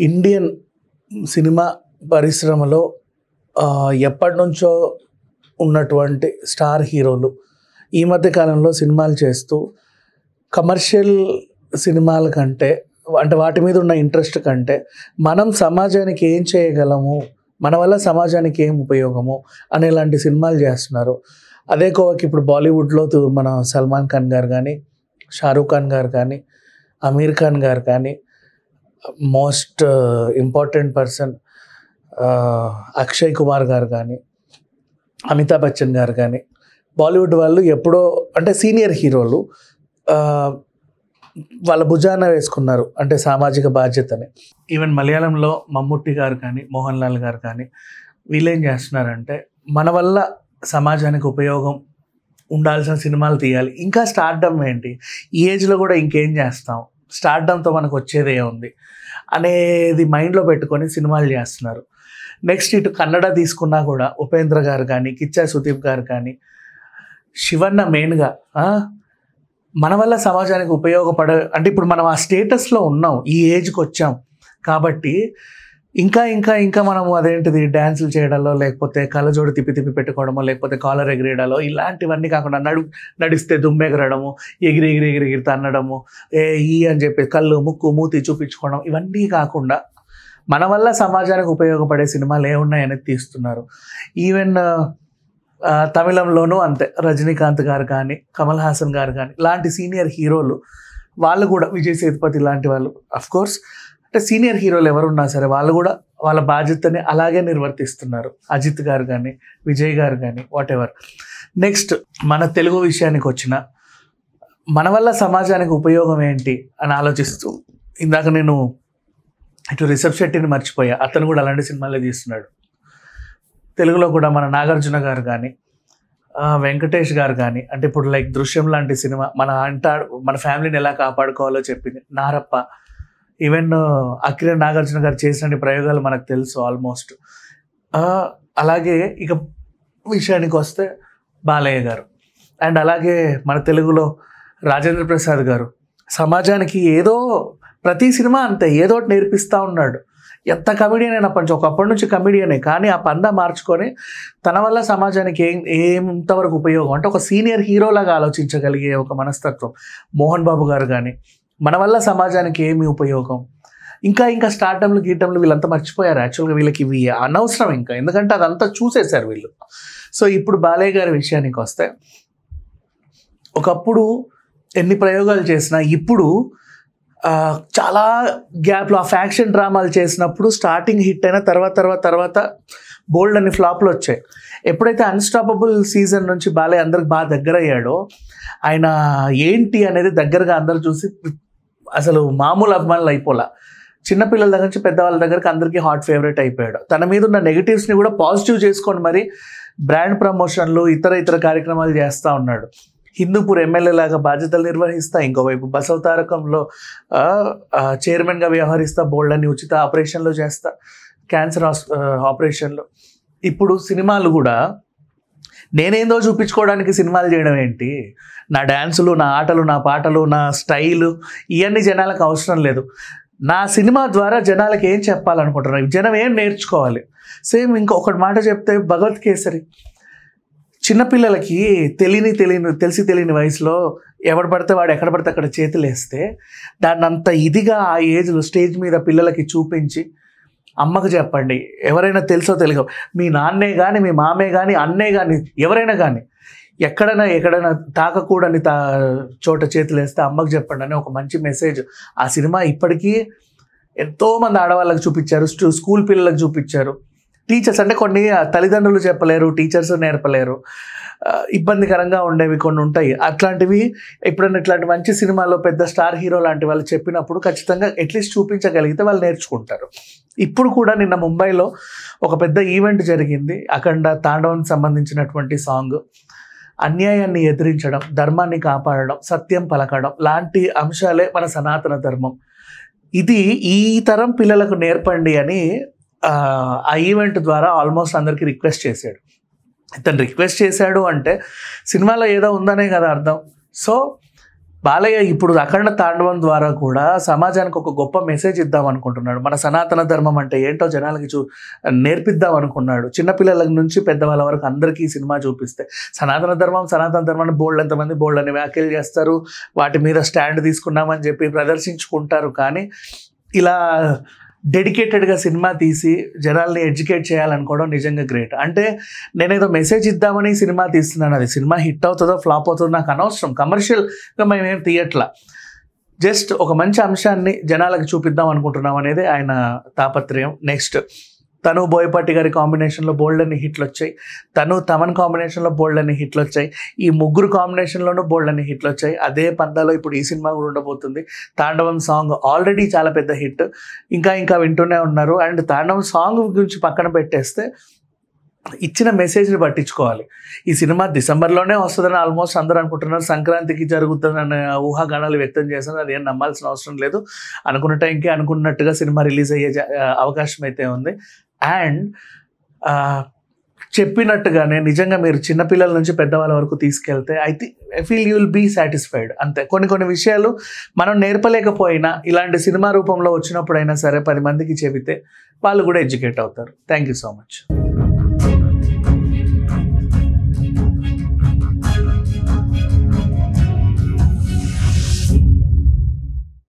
Indian cinema పరిశ్రమలో ఎప్పటినుంచో ఉన్నటువంటి స్టార్ హీరోలు ఈ మధ్య కాలంలో సినిమాలు చేస్తూ కమర్షియల్ సినిమాల కంటే అంటే వాటి మీద ఉన్న ఇంట్రెస్ట్ కంటే మనం సమాజానికి ఏం చేయగలము, మన వల్ల సమాజానికి ఏం ఉపయోగము అనేలాంటి సినిమాలు చేస్తున్నారు. అదే కోవకి ఇప్పుడు బాలీవుడ్లో మన సల్మాన్ ఖాన్ గారు కానీ, షారూఖ్ ఖాన్ గారు కానీ, అమీర్ ఖాన్ గారు కానీ, most important person Akshay Kumar గారు కానీ, అమితాబ్ బచ్చన్ గారు కానీ, బాలీవుడ్ వాళ్ళు ఎప్పుడో అంటే సీనియర్ హీరోలు వాళ్ళ భుజాన వేసుకున్నారు అంటే సామాజిక బాధ్యతని. ఈవెన్ మలయాళంలో మమ్ముట్టి గారు కానీ, మోహన్ లాల్ గారు కానీ వీళ్ళు ఏం చేస్తున్నారంటే మన వల్ల సమాజానికి ఉపయోగం ఉండాల్సిన సినిమాలు తీయాలి. ఇంకా స్టార్డమ్ ఏంటి, ఈ ఏజ్లో కూడా ఇంకేం చేస్తాం, స్టార్డమ్తో మనకు వచ్చేదే ఉంది అనేది మైండ్లో పెట్టుకొని సినిమాలు చేస్తున్నారు. నెక్స్ట్ ఇటు కన్నడ తీసుకున్నా కూడా ఉపేంద్ర గారు కానీ, కిచ్చా సుదీప్ గారు కానీ, శివన్న మెయిన్గా మన వల్ల సమాజానికి అంటే ఇప్పుడు మనం ఆ స్టేటస్లో ఉన్నాం, ఈ ఏజ్కి వచ్చాం కాబట్టి ఇంకా ఇంకా ఇంకా మనము అదేంటిది డ్యాన్సులు చేయడంలో, లేకపోతే కళ్ళజోడు తిప్పి పెట్టుకోవడమో, లేకపోతే కాలర్ ఎగిరేయడాలో ఇలాంటివన్నీ కాకుండా నడిస్తే దుమ్మెగరడము, ఎగిరి తన్నడము, అని చెప్పి కళ్ళు ముక్కు మూతి చూపించుకోవడం, ఇవన్నీ కాకుండా మన వల్ల సమాజానికి ఉపయోగపడే సినిమాలు ఏమున్నాయనేది తీస్తున్నారు. ఈవెన్ తమిళంలోనూ అంతే, రజనీకాంత్ గారు కానీ, కమల్ హాసన్ గారు కానీ లాంటి సీనియర్ హీరోలు వాళ్ళు కూడా, విజయ్ సేతుపతి లాంటి వాళ్ళు, అఫ్కోర్స్ అంటే సీనియర్ హీరోలు ఎవరున్నా సరే వాళ్ళు కూడా వాళ్ళ బాధ్యతని అలాగే నిర్వర్తిస్తున్నారు. అజిత్ గారు కానీ, విజయ్ గారు కానీ, వాట్ ఎవర్. నెక్స్ట్ మన తెలుగు విషయానికి వచ్చిన మన వల్ల సమాజానికి ఉపయోగం ఏంటి అని ఆలోచిస్తూ, ఇందాక నేను ఇటు రిషబ్ శెట్టిని మర్చిపోయా, అతను కూడా అలాంటి సినిమాలే తీస్తున్నాడు. తెలుగులో కూడా మన నాగార్జున గారు కానీ, వెంకటేష్ గారు కానీ, అంటే ఇప్పుడు లైక్ దృశ్యం లాంటి సినిమా మన ఫ్యామిలీని ఎలా కాపాడుకోవాలో చెప్పింది. నారప్ప, ఈవెన్ అక్కినే నాగార్జున గారు చేసిన ప్రయోగాలు మనకు తెలుసు ఆల్మోస్ట్. అలాగే ఇక విషయానికి వస్తే బాలయ్య గారు, అండ్ అలాగే మన తెలుగులో రాజేంద్ర ప్రసాద్ గారు సమాజానికి ఏదో ప్రతి సినిమా అంతే ఏదో ఒకటి నేర్పిస్తూ ఉన్నాడు. ఎంత కమెడియన్ అయినా ఒకప్పటి నుంచి కమెడియనే, కానీ ఆ పందా మార్చుకొని తన వల్ల సమాజానికి ఎంతవరకు ఉపయోగం అంటే ఒక సీనియర్ హీరోలాగా ఆలోచించగలిగే ఒక మనస్తత్వం. మోహన్ బాబు గారు కానీ మన వల్ల సమాజానికి ఏమి ఉపయోగం, ఇంకా స్టార్టమ్లు గీటంలు వీళ్ళంతా మర్చిపోయారు. యాక్చువల్గా వీళ్ళకి ఇవి అనవసరం ఇంకా, ఎందుకంటే అదంతా చూసేశారు వీళ్ళు. సో ఇప్పుడు బాలయ్య గారి విషయానికి వస్తే, ఒకప్పుడు ఎన్ని ప్రయోగాలు చేసినా ఇప్పుడు చాలా గ్యాప్లో ఆ ఫ్యాక్షన్ డ్రామాలు చేసినప్పుడు స్టార్టింగ్ హిట్ అయిన తర్వాత బోల్డ్ అన్ని ఫ్లాప్లు వచ్చాయి. ఎప్పుడైతే అన్స్టాపబుల్ సీజన్ నుంచి బాలయ్య అందరికి బాగా దగ్గర అయ్యాడో, ఆయన ఏంటి అనేది దగ్గరగా అందరు చూసి అసలు మామూలు అభిమానులు అయిపోలా. చిన్నపిల్లల దగ్గర నుంచి పెద్దవాళ్ళ దగ్గరికి అందరికీ హాట్ ఫేవరెట్ అయిపోయాడు. తన మీద ఉన్న నెగిటివ్స్ని కూడా పాజిటివ్ చేసుకొని మరి బ్రాండ్ ప్రమోషన్లు ఇతర కార్యక్రమాలు చేస్తూ ఉన్నాడు. హిందూపూర్ ఎమ్మెల్యే లాగా బాధ్యతలు నిర్వహిస్తా, ఇంకోవైపు బసవతారకంలో చైర్మన్గా వ్యవహరిస్తా, బోల్డ్ అని ఉచిత ఆపరేషన్లు చేస్తా, క్యాన్సర్ ఆపరేషన్లు. ఇప్పుడు సినిమాలు కూడా నేనేందో చూపించుకోవడానికి సినిమాలు చేయడం ఏంటి, నా డ్యాన్సులు, నా ఆటలు, నా పాటలు, నా స్టైలు ఇవన్నీ జనాలకు అవసరం లేదు. నా సినిమా ద్వారా జనాలకు ఏం చెప్పాలనుకుంటున్నారు, జనం ఏం నేర్చుకోవాలి. సేమ్ ఇంకొకటి మాట చెప్తే, భగవత్ కేసరి చిన్నపిల్లలకి తెలియని వయసులో ఎవడు పడితే వాడు ఎక్కడ పడితే అక్కడ చేతులు వేస్తే దాన్ని అంత ఇదిగా ఆ ఏజ్లో స్టేజ్ మీద పిల్లలకి చూపించి, అమ్మకు చెప్పండి, ఎవరైనా తెలుసో తెలియదు, మీ నాన్నే కానీ, మీ మామే కానీ, అన్నే కానీ, ఎవరైనా కానీ ఎక్కడైనా తాకకూడని చోట చేతులు వేస్తే అమ్మకు చెప్పండి అని ఒక మంచి మెసేజ్. ఆ సినిమా ఇప్పటికీ ఎంతోమంది ఆడవాళ్ళకి చూపించారు, స్కూల్ పిల్లలకు చూపించారు. టీచర్స్ అంటే కొన్ని తల్లిదండ్రులు చెప్పలేరు, టీచర్స్ నేర్పలేరు, ఇబ్బందికరంగా ఉండేవి కొన్ని ఉంటాయి. అట్లాంటివి ఎప్పుడైనా ఇట్లాంటి మంచి సినిమాలో పెద్ద స్టార్ హీరో లాంటి వాళ్ళు చెప్పినప్పుడు ఖచ్చితంగా అట్లీస్ట్ చూపించగలిగితే వాళ్ళు నేర్చుకుంటారు. ఇప్పుడు కూడా నిన్న ముంబైలో ఒక పెద్ద ఈవెంట్ జరిగింది, అఖండ తాండవానికి సంబంధించినటువంటి సాంగ్. అన్యాయాన్ని ఎదిరించడం, ధర్మాన్ని కాపాడడం, సత్యం పలకడం లాంటి అంశాలే మన సనాతన ధర్మం. ఇది ఈ తరం పిల్లలకు నేర్పండి అని ఆ ఈవెంట్ ద్వారా ఆల్మోస్ట్ అందరికీ రిక్వెస్ట్ చేశాడు. ఇతను రిక్వెస్ట్ చేశాడు అంటే సినిమాలో ఏదో ఉందనే కదా అర్థం. సో బాలయ్య ఇప్పుడు అఖండ తాండవం ద్వారా కూడా సమాజానికి ఒక గొప్ప మెసేజ్ ఇద్దాం అనుకుంటున్నాడు. మన సనాతన ధర్మం అంటే ఏంటో జనాలకి నేర్పిద్దాం అనుకున్నాడు. చిన్నపిల్లల నుంచి పెద్దవాళ్ళ వరకు అందరికీ ఈ సినిమా చూపిస్తే సనాతన ధర్మాన్ని బోల్డ్ ఎంతమంది బోల్డ్ అని వ్యాఖ్యలు చేస్తారు, వాటి మీద స్టాండ్ తీసుకున్నామని చెప్పి ప్రదర్శించుకుంటారు. కానీ ఇలా డెడికేటెడ్గా సినిమా తీసి జనాల్ని ఎడ్యుకేట్ చేయాలనుకోవడం నిజంగా గ్రేట్. అంటే నేనేదో మెసేజ్ ఇద్దామని సినిమా తీస్తున్నాను, అది సినిమా హిట్ అవుతుందో ఫ్లాప్ అవుతుందో నాకు అనవసరం, కమర్షియల్గా మేమేం తీయట్లా, జస్ట్ ఒక మంచి అంశాన్ని జనాలకు చూపిద్దాం అనుకుంటున్నాం అనేది ఆయన తాపత్రయం. నెక్స్ట్ తను బోయపాటి గారి కాంబినేషన్లో బోల్డ్ అని హిట్లు వచ్చాయి, తమన్ కాంబినేషన్లో బోల్డ్ అని హిట్లు వచ్చాయి, ఈ ముగ్గురు కాంబినేషన్లోనూ బోల్డ్ అని హిట్లు వచ్చాయి. అదే పందాలో ఇప్పుడు ఈ సినిమా కూడా ఉండబోతుంది. తాండవం సాంగ్ ఆల్రెడీ చాలా పెద్ద హిట్, ఇంకా వింటూనే ఉన్నారు. అండ్ తాండవం సాంగ్ గురించి పక్కన పెట్టేస్తే ఇచ్చిన మెసేజ్ని పట్టించుకోవాలి. ఈ సినిమా డిసెంబర్లోనే వస్తుందని ఆల్మోస్ట్ అందరూ అనుకుంటున్నారు, సంక్రాంతికి జరుగుతుందని ఊహాగానాలు వ్యక్తం చేస్తున్నారు. అదేం నమ్మాల్సిన అవసరం లేదు. అనుకున్న టైంకి అనుకున్నట్టుగా సినిమా రిలీజ్ అయ్యే అవకాశం అయితే ఉంది. అండ్ చెప్పినట్టుగానే నిజంగా మీరు చిన్నపిల్లల నుంచి పెద్దవాళ్ళ వరకు తీసుకెళ్తే I feel you will be satisfied. అంతే, కొన్ని విషయాలు మనం నేర్పలేకపోయినా ఇలాంటి సినిమా రూపంలో వచ్చినప్పుడైనా సరే 10 మందికి చెబితే వాళ్ళు కూడా ఎడ్యుకేట్ అవుతారు. Thank you so much.